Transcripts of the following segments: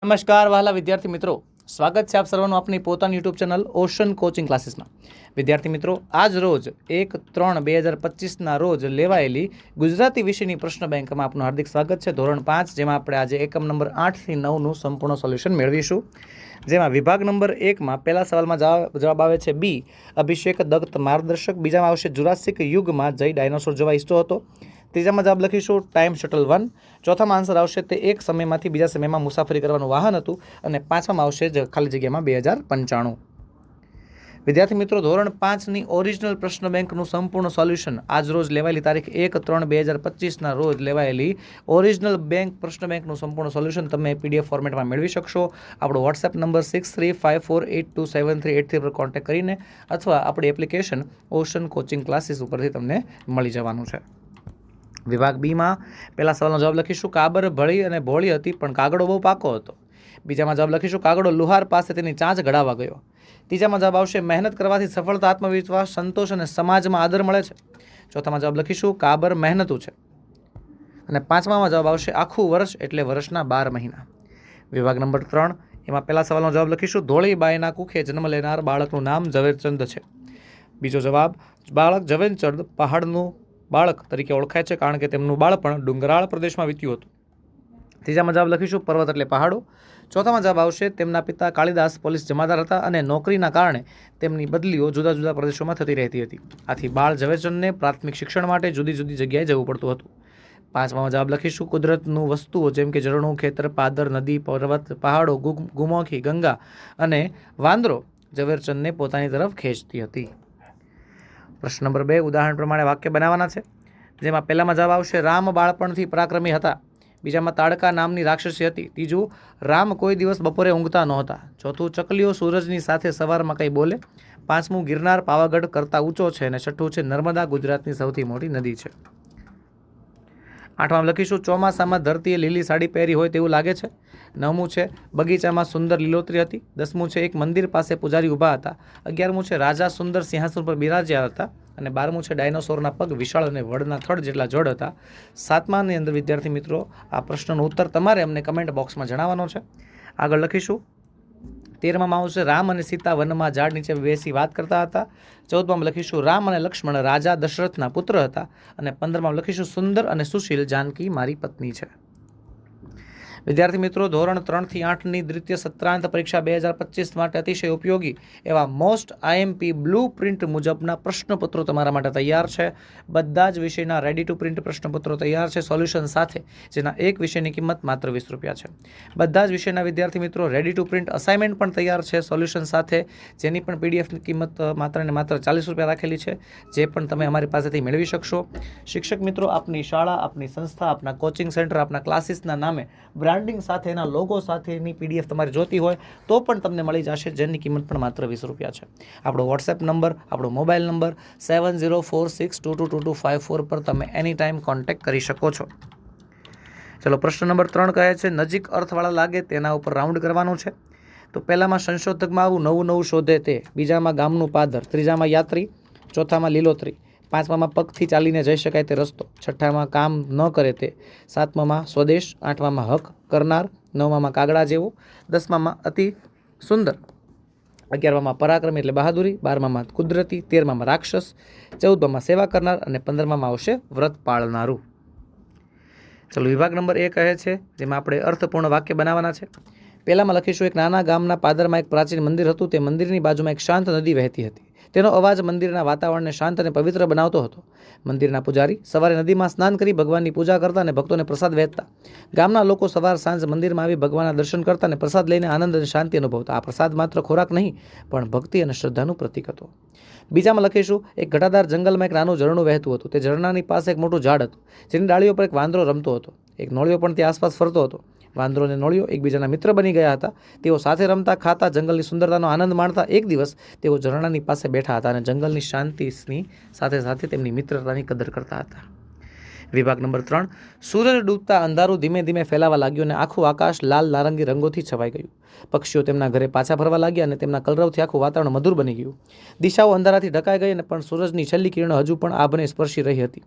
નમસ્કાર વહાલા વિદ્યાર્થી મિત્રો, સ્વાગત છે આપ સર્વનું આપની પોતાની યુટ્યુબ ચેનલ ઓશન કોચિંગ ક્લાસીસમાં. વિદ્યાર્થી મિત્રો, આજ રોજ 1-3-2025ના રોજ લેવાયેલી ગુજરાતી વિષયની પ્રશ્ન બેંકમાં આપનું હાર્દિક સ્વાગત છે. ધોરણ 5, જેમાં આપણે આજે એકમ નંબર 8 થી 9નું સંપૂર્ણ સોલ્યુશન મેળવીશું. જેમાં વિભાગ નંબર 1માં પહેલા સવાલમાં જવાબ આવે છે બી, અભિષેક દત્ત માર્ગદર્શક. બીજામાં આવશે જુરાસિક યુગમાં જય ડાયનોસોર જોવા ઈચ્છતો હતો. ત્રીજામાં જવાબ લખીશું ટાઈમ શટલ 1. ચોથામાં આન્સર આવશે તે એક સમયમાંથી બીજા સમયમાં મુસાફરી કરવાનું વાહન હતું. અને પાંચમામાં આવશે ખાલી જગ્યામાં 2095. વિદ્યાર્થી મિત્રો, ધોરણ 5ની ઓરિજિનલ પ્રશ્ન બેંકનું સંપૂર્ણ સોલ્યુશન આજ રોજ લેવાયેલી તારીખ 1-3-2025ના રોજ લેવાયેલી ઓરિજિનલ પ્રશ્ન બેંકનું સંપૂર્ણ સોલ્યુશન તમે PDF ફોર્મેટમાં મેળવી શકશો. આપણો વોટ્સએપ નંબર 6354827383 પર કોન્ટેક્ટ કરીને અથવા આપણી એપ્લિકેશન ઓશન કોચિંગ ક્લાસીસ ઉપરથી તમને મળી જવાનું છે. વિભાગ બીમાં પહેલા સવાલનો જવાબ લખીશું કાબર ભળી અને ભોળી હતી પણ કાગડો બહુ પાકો હતો. બીજામાં જવાબ લખીશું કાગડો લુહાર પાસે તેની ચાંચ ઘડાવા ગયો. ત્રીજામાં જવાબ આવશે મહેનત કરવાથી સફળતા, આત્મવિશ્વાસ, સંતોષ અને સમાજમાં આદર મળે છે. ચોથામાં જવાબ લખીશું કાબર મહેનતુ છે. અને પાંચમામાં જવાબ આવશે આખું વર્ષ એટલે વર્ષના 12 મહિના. વિભાગ નંબર 3, એમાં પહેલા સવાલનો જવાબ લખીશું ધોળી બાઈના કુખે જન્મ લેનાર બાળકનું નામ ઝવેરચંદ છે. બીજો જવાબ બાળક ઝવેરચંદ પહાડનું બાળક તરીકે ઓળખાય છે કારણ કે તેમનું બાળપણ ડુંગરાળ પ્રદેશમાં વીત્યું હતું. ત્રીજામાં જવાબ લખીશું પર્વત એટલે પહાડો. ચોથામાં જવાબ આવશે તેમના પિતા કાળીદાસ પોલીસ જમાદાર હતા અને નોકરીના કારણે તેમની બદલીઓ જુદા જુદા પ્રદેશોમાં થતી રહેતી હતી. આથી બાળ ઝવેરચંદને પ્રાથમિક શિક્ષણ માટે જુદી જુદી જગ્યાએ જવું પડતું હતું. પાંચમામાં જવાબ લખીશું કુદરતનું વસ્તુઓ જેમ કે ઝરણું, ખેતર, પાદર, નદી, પર્વત, પહાડો, ગુમોખી, ગંગા અને વાંદરો ઝવેરચંદને પોતાની તરફ ખેંચતી હતી. પ્રશ્ન નંબર 2, ઉદાહરણ પ્રમાણે વાક્ય બનાવવાના છે. જેમાં પહેલામાં જવાબ આવશે રામ બાળપણથી પરાક્રમી હતા. બીજામાં તાડકા નામની રાક્ષસી હતી. ત્રીજું રામ કોઈ દિવસ બપોરે ઊંઘતા નહોતા. ચોથું ચકલીઓ સૂરજની સાથે સવારમાં કંઈ બોલે. પાંચમું ગિરનાર પાવાગઢ કરતાં ઊંચો છે. અને છઠ્ઠું છે નર્મદા ગુજરાતની સૌથી મોટી નદી છે. આઠમાં લખીશું ચોમાસામાં ધરતીએ લીલી સાડી પહેરી હોય તેવું લાગે છે. નવમું છે બગીચામાં સુંદર લીલોતરી હતી. 10મું છે એક મંદિર પાસે પૂજારી ઊભા હતા. 11મું છે રાજા સુંદર સિંહાસન પર બિરાજ્યા હતા. અને 12મું છે ડાયનોસોરના પગ વિશાળ અને વડના થડ જેટલા જડ હતા. 7માની અંદર વિદ્યાર્થી મિત્રો આ પ્રશ્નનો ઉત્તર તમારે અમને કમેન્ટ બોક્સમાં જણાવવાનો છે. આગળ લખીશું 13માં આવશે રામ અને સીતા વનમાં ઝાડ નીચે બેસી વાત કરતા હતા. 14માં લખીશું રામ અને લક્ષ્મણ રાજા દશરથના પુત્ર હતા. અને 15માં લખીશું સુંદર અને સુશીલ જાનકી મારી પત્ની છે. વિદ્યાર્થી મિત્રો, ધોરણ 3 થી 8ની દ્વિતીય સત્રાંત પરીક્ષા 2025 માટે અતિશય ઉપયોગી એવા મોસ્ટ IMP બ્લુ પ્રિન્ટ મુજબના પ્રશ્નપત્રો તમારા માટે તૈયાર છે. બધા જ વિષયના રેડી ટુ પ્રિન્ટ પ્રશ્નપત્રો તૈયાર છે સોલ્યુશન સાથે, જેના એક વિષયની કિંમત માત્ર 20 રૂપિયા છે. બધા જ વિષયના વિદ્યાર્થી મિત્રો રેડી ટુ પ્રિન્ટ અસાઇનમેન્ટ પણ તૈયાર છે સોલ્યુશન સાથે, જેની પણ PDFની કિંમત માત્ર ને માત્ર 40 રૂપિયા રાખેલી છે, જે પણ તમે અમારી પાસેથી મેળવી શકશો. શિક્ષક મિત્રો આપની શાળા, આપની સંસ્થા, આપના કોચિંગ સેન્ટર, આપના ક્લાસીસના નામે બ્રાન્ડિંગ સાથે એના લોગો સાથેની PDF તમારે જોતી હોય તો પણ તમને મળી જશે, જેની કિંમત પણ માત્ર 20 રૂપિયા છે. આપણો વોટ્સએપ નંબર, આપણો મોબાઈલ નંબર 7046222254 પર તમે એની ટાઈમ કોન્ટેક્ટ કરી શકો છો. ચલો, પ્રશ્ન નંબર 3 કહે છે નજીક અર્થવાળા લાગે તેના ઉપર રાઉન્ડ કરવાનું છે. તો પહેલામાં સંશોધકમાં આવું નવું નવું શોધે તે. બીજામાં ગામનું પાદર. ત્રીજામાં યાત્રી. ચોથામાં લીલોતરી. પાંચમામાં પગથી ચાલીને જઈ શકાય તે રસ્તો. છઠ્ઠામાં કામ ન કરે તે. સાતમામાં સ્વદેશ. આઠમામાં હક કરનાર. નવમામાં કાગડા જેવું. 10મામાં અતિ સુંદર. 11મામાં પરાક્રમી એટલે બહાદુરી. 12મામાં કુદરતી. 13મામાં રાક્ષસ. 14મામાં સેવા કરનાર. અને 15મામાં આવશે વ્રત પાળનારું. ચલો, વિભાગ નંબર 1 કહે છે જેમાં આપણે અર્થપૂર્ણ વાક્ય બનાવવાના છે. પહેલામાં લખીશું એક નાના ગામના પાદરમાં એક પ્રાચીન મંદિર હતું. તે મંદિરની બાજુમાં એક શાંત નદી વહેતી હતી. તેનો અવાજ મંદિરના વાતાવરણને શાંત અને પવિત્ર બનાવતો હતો. મંદિરના પૂજારી સવારે નદીમાં સ્નાન કરી ભગવાનની પૂજા કરતા અને ભક્તોને પ્રસાદ વહેંચતા. ગામના લોકો સવાર સાંજ મંદિરમાં આવી ભગવાનના દર્શન કરતા અને પ્રસાદ લઈને આનંદ અને શાંતિ અનુભવતા. આ પ્રસાદ માત્ર ખોરાક નહીં પણ ભક્તિ અને શ્રદ્ધાનું પ્રતીક હતો. બીજામાં લખીશું એક ઘટાદાર જંગલમાં એક નાનું ઝરણું વહેતું હતું. તે ઝરણાની પાસે એક મોટું ઝાડ હતું, જેની ડાળીઓ પર એક વાંદરો રમતો હતો. એક નોળિયો પણ ત્યાં આસપાસ ફરતો હતો. વાંદરો અને નોળિયો એકબીજાના મિત્ર બની ગયા હતા. તેઓ સાથે રમતા, ખાતા, જંગલની સુંદરતાનો આનંદ માણતા. એક દિવસ તેઓ ઝરણાની પાસે બેઠા હતા અને જંગલની શાંતિની સાથે સાથે તેમની મિત્રતાની કદર કરતા હતા. વિભાગ નંબર 3, સૂરજ ડૂબતા અંધારું ધીમે ધીમે ફેલાવા લાગ્યું અને આખું આકાશ લાલ નારંગી રંગોથી છવાઈ ગયું. પક્ષીઓ તેમના ઘરે પાછા ફરવા લાગ્યા અને તેમના કલરવથી આખું વાતાવરણ મધુર બની ગયું. દિશાઓ અંધારાથી ઢકાઈ ગઈ અને પણ સૂરજની છેલ્લી કિરણો હજુ પણ આભને સ્પર્શી રહી હતી.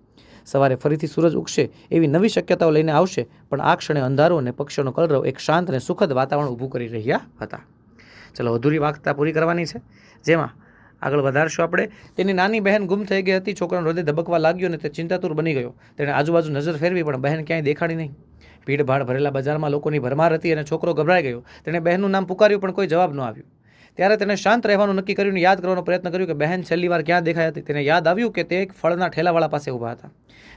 સવારે ફરીથી સૂરજ ઉગશે એવી નવી શક્યતાઓ લઈને આવશે, પણ આ ક્ષણે અંધારો અને પક્ષીઓનો કલરવ એક શાંત અને સુખદ વાતાવરણ ઊભું કરી રહ્યા હતા. ચલો, અધૂરી વાર્તા પૂરી કરવાની છે, જેમાં આગળ વધારશું આપણે. તેની નાની બહેન ગુમ થઈ ગઈ હતી. છોકરાનું હૃદય ધબકવા લાગ્યું અને તે ચિંતાતુર બની ગયો. તેણે આજુબાજુ નજર ફેરવી, પણ બહેન ક્યાંય દેખાડી નહીં. ભીડભાડ ભરેલા બજારમાં લોકોની ભરમાર હતી અને છોકરો ગભરાઈ ગયો. તેણે બહેનનું નામ પુકાર્યું, પણ કોઈ જવાબ ન આવ્યું. ત્યારે તેણે શાંત રહેવાનું નક્કી કર્યું અને યાદ કરવાનો પ્રયત્ન કર્યો કે બહેન છેલ્લી વાર ક્યાં દેખાઈ હતી. તેને યાદ આવ્યું કે તે એક ફળના ઠેલાવાળા પાસે ઊભા હતા.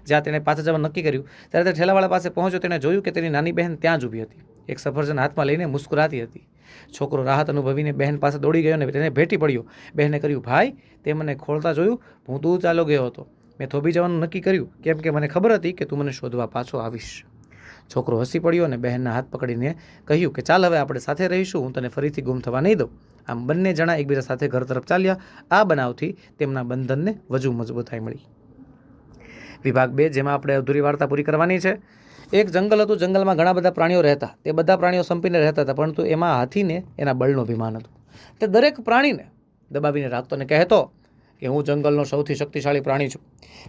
જ્યાં તેણે પાછા જવાનું નક્કી કર્યું, ત્યારે તે ઠેલાવાળા પાસે પહોંચ્યો. તેણે જોયું કે તેની નાની બહેન ત્યાં જ ઊભી હતી, એક સફરજન હાથમાં લઈને મુસ્કુરાતી હતી. છોકરો રાહત અનુભવીને બહેન પાસે દોડી ગયો અને તેને ભેટી પડ્યો. બહેને કહ્યું, ભાઈ, તે મને ખોળતા જોયું? હું દૂર ચાલ્યો ગયો હતો. મેં થોભી જવાનું નક્કી કર્યું, કેમ કે મને ખબર હતી કે તું મને શોધવા પાછો આવીશ. છોકરો હસી પડ્યો અને બહેનના હાથ પકડીને કહ્યું કે ચાલ, હવે આપણે સાથે રહીશું, હું તને ફરીથી ગુમ થવા નહીં દઉં. આમ બંને જણા એકબીજા સાથે ઘર તરફ ચાલ્યા. આ બનાવથી તેમના બંધનને વધુ મજબૂતાઈ મળી. વિભાગ 2, જેમાં આપણે અધૂરી વાર્તા પૂરી કરવાની છે. એક જંગલ હતું. જંગલમાં ઘણા બધા પ્રાણીઓ રહેતા. તે બધા પ્રાણીઓ સંપીને રહેતા હતા, પરંતુ એમાં હાથીને એના બળનું અભિમાન હતું. તે દરેક પ્રાણીને દબાવીને રાખતો અને કહેતો કે હું જંગલનો સૌથી શક્તિશાળી પ્રાણી છું,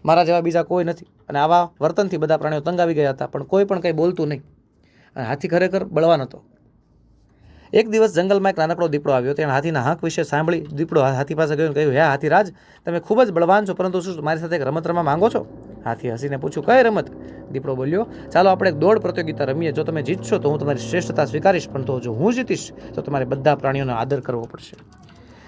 મારા જેવા બીજા કોઈ નથી. અને આવા વર્તનથી બધા પ્રાણીઓ તંગ આવી ગયા હતા, પણ કોઈ પણ કંઈ બોલતું નહીં. અને હાથી ખરેખર બળવાન હતો. એક દિવસ જંગલમાં એક નાનકડો દીપડો આવ્યો. તેણે હાથીના હાંક વિશે સાંભળી દીપડો હાથી પાસે ગયો અને કહ્યું, હે હાથીરાજ, તમે ખૂબ જ બળવાન છો, પરંતુ શું મારી સાથે એક રમત રમવા માંગો છો? હાથી હસીને પૂછ્યું, કઈ રમત? દીપડો બોલ્યો, ચાલો આપણે એક દોડ પ્રતિયોગિતા રમીએ. જો તમે જીતશો તો હું તમારી શ્રેષ્ઠતા સ્વીકારીશ, પણ તો જો હું જીતીશ તો તમારે બધા પ્રાણીઓનો આદર કરવો પડશે.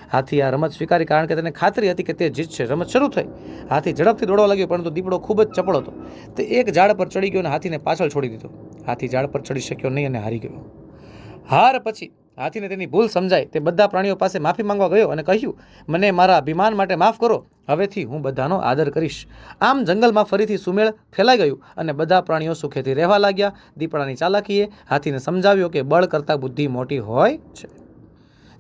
હાથી આ રમત સ્વીકારી, કારણ કે તેને ખાતરી હતી કે તે જીતશે. રમત શરૂ થઈ. હાથી ઝડપથી દોડવા લાગ્યો, પરંતુ દીપડો ખૂબ જ ચપળ હતો. તે એક ઝાડ પર ચડી ગયો અને હાથીને પાછળ છોડી દીધો. હાથી ઝાડ પર ચડી શક્યો નહીં અને હારી ગયો. હાર પછી હાથીને તેની ભૂલ સમજાય. તે બધા પ્રાણીઓ પાસે માફી માંગવા ગયો અને કહ્યું, મને મારા અભિમાન માટે માફ કરો. હવેથી હું બધાનો આદર કરીશ. આમ જંગલમાં ફરીથી સુમેળ ફેલાઈ ગયું અને બધા પ્રાણીઓ સુખેથી રહેવા લાગ્યા. દીપડાની ચાલાકીએ હાથીને સમજાવ્યો કે બળ કરતાં બુદ્ધિ મોટી હોય છે.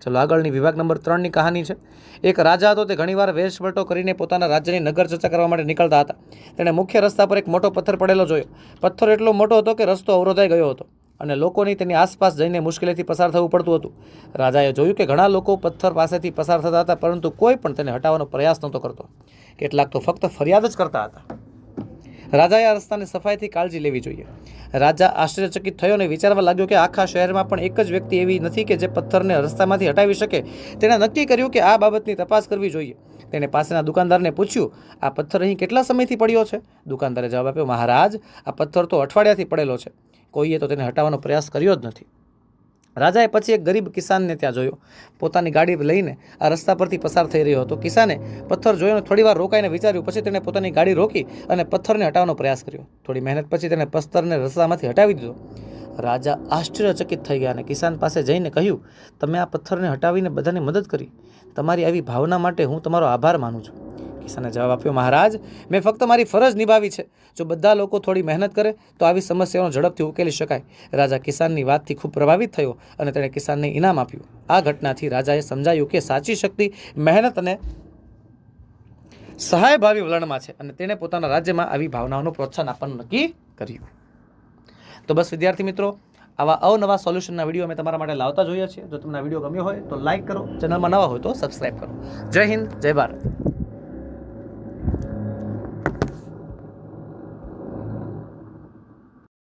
ચલો, આગળની વિભાગ નંબર 3ની કહાની છે. એક રાજા હતો. તે ઘણીવાર વેશવટો કરીને પોતાના રાજ્યની નગર ચર્ચા કરવા માટે નીકળતા હતા. તેણે મુખ્ય રસ્તા પર એક મોટો પથ્થર પડેલો જોયો. પથ્થર એટલો મોટો હતો કે રસ્તો અવરોધાઈ ગયો હતો અને લોકોની તેની આસપાસ જઈને મુશ્કેલીથી પસાર થવું પડતું હતું. રાજાએ જોયું કે ઘણા લોકો પથ્થર પાસેથી પસાર થતા હતા, પરંતુ કોઈ પણ તેને હટાવવાનો પ્રયાસ નહોતો કરતો. કેટલાક તો ફક્ત ફરિયાદ જ કરતા હતા. રાજાએ આ રસ્તાની સફાઈથી કાળજી લેવી જોઈએ. રાજા આશ્ચર્યચકિત થયો અને વિચારવા લાગ્યો કે આખા શહેરમાં પણ એક જ વ્યક્તિ એવી નથી કે જે પથ્થરને રસ્તામાંથી હટાવી શકે. તેણે નક્કી કર્યું કે આ બાબતની તપાસ કરવી જોઈએ. તેણે પાસેના દુકાનદારને પૂછ્યું, આ પથ્થર અહીં કેટલા સમયથી પડ્યો છે? દુકાનદારે જવાબ આપ્યો, મહારાજ, આ પથ્થર તો અઠવાડિયાથી પડેલો છે. કોઈએ તો તેને હટાવવાનો પ્રયાસ કર્યો જ નથી. રાજાએ પછી એક ગરીબ કિસાનને ત્યાં જોયો. પોતાની ગાડી લઈને આ રસ્તા પરથી પસાર થઈ રહ્યો હતો. કિસાને પથ્થર જોયો અને થોડી વાર રોકાઈને વિચાર્યું. પછી તેણે પોતાની ગાડી રોકી અને પથ્થરને હટાવવાનો પ્રયાસ કર્યો. થોડી મહેનત પછી તેણે પથ્થરને રસ્તામાંથી હટાવી દીધો. રાજા આશ્ચર્યચકિત થઈ ગયા અને કિસાન પાસે જઈને કહ્યું, તમે આ પથ્થરને હટાવીને બધાની મદદ કરી. તમારી આવી ભાવના માટે હું તમારો આભાર માનું છું. કિસાને જવાબ આપ્યો, મહારાજ, મેં ફક્ત મારી ફરજ નિભાવી છે. જો બધા લોકો થોડી મહેનત કરે તો આવી સમસ્યાઓનો ઝડપથી ઉકેલી શકાય. રાજા કિસાનની વાતથી ખૂબ પ્રભાવિત થયો અને તેણે કિસાનને ઇનામ આપ્યું. આ ઘટનાથી રાજાએ સમજાયું કે સાચી શક્તિ મહેનત અને સહાયભાવી વલણમાં છે અને તેણે પોતાના રાજ્યમાં આવી ભાવનાઓનું પ્રોત્સાહન આપવાનું નક્કી કર્યું. તો બસ વિદ્યાર્થી મિત્રો, આવા અવનવા સોલ્યુશનના વિડીયો અમે તમારા માટે લાવતા જોઈએ છીએ. જો તમને આ વિડીયો ગમ્યો હોય તો લાઇક કરો, ચેનલમાં નવા હોય તો સબસ્ક્રાઈબ કરો. જય હિન્દ, જય ભારત.